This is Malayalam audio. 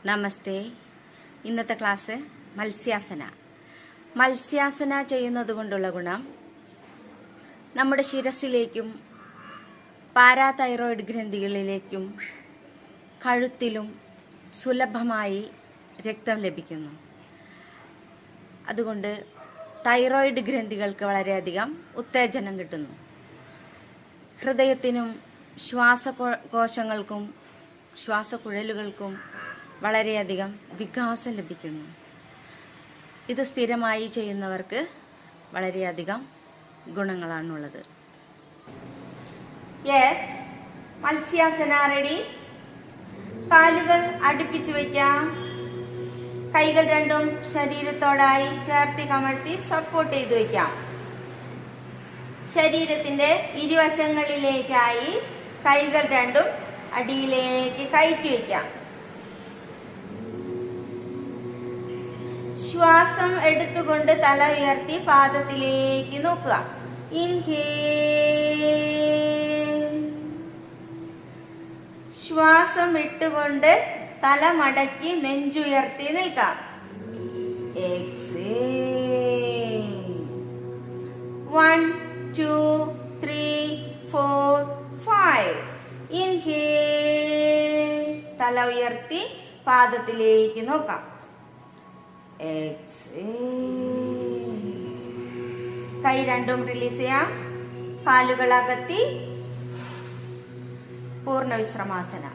നമസ്തേ. ഇന്നത്തെ ക്ലാസ് മത്സ്യാസന. മത്സ്യാസന ചെയ്യുന്നത് കൊണ്ടുള്ള ഗുണം നമ്മുടെ ശിരസിലേക്കും പാരാതൈറോയിഡ് ഗ്രന്ഥികളിലേക്കും കഴുത്തിലും സുലഭമായി രക്തം ലഭിക്കുന്നു. അതുകൊണ്ട് തൈറോയിഡ് ഗ്രന്ഥികൾക്ക് വളരെയധികം ഉത്തേജനം കിട്ടുന്നു. ഹൃദയത്തിനും ശ്വാസകോശങ്ങൾക്കും ശ്വാസക്കുഴലുകൾക്കും വളരെയധികം വികാസം ലഭിക്കുന്നു. ഇത് സ്ഥിരമായി ചെയ്യുന്നവർക്ക് വളരെയധികം ഗുണങ്ങളാണുള്ളത്. Yes, മത്സ്യാസന ready. കാലുകൾ അടുപ്പിച്ചു വയ്ക്കാം. കൈകൾ രണ്ടും ശരീരത്തോടായി ചേർത്തി കമഴ്ത്തി സപ്പോർട്ട് ചെയ്തു വയ്ക്കാം. ശരീരത്തിന്റെ ഇരുവശങ്ങളിലേക്കായി കൈകൾ രണ്ടും അടിയിലേക്ക് കയറ്റി വയ്ക്കാം. ശ്വാസം എടുത്തുകൊണ്ട് തല ഉയർത്തി പാദത്തിലേക്ക് നോക്കുക. ഇൻഹേൽ. ശ്വാസം ഇട്ടുകൊണ്ട് തല മടക്കി നെഞ്ചുയർത്തി നിൽക്കാം. എക്സേൽ. 1 2 3 4 5. ഇൻഹേൽ. തല ഉയർത്തി പാദത്തിലേക്ക് നോക്കാം. എക്സേൽ. കൈ രണ്ടും റിലീസ് ചെയ്യാം. കാലുകൾ അകത്തി പൂർണ്ണ വിശ്രമാസന.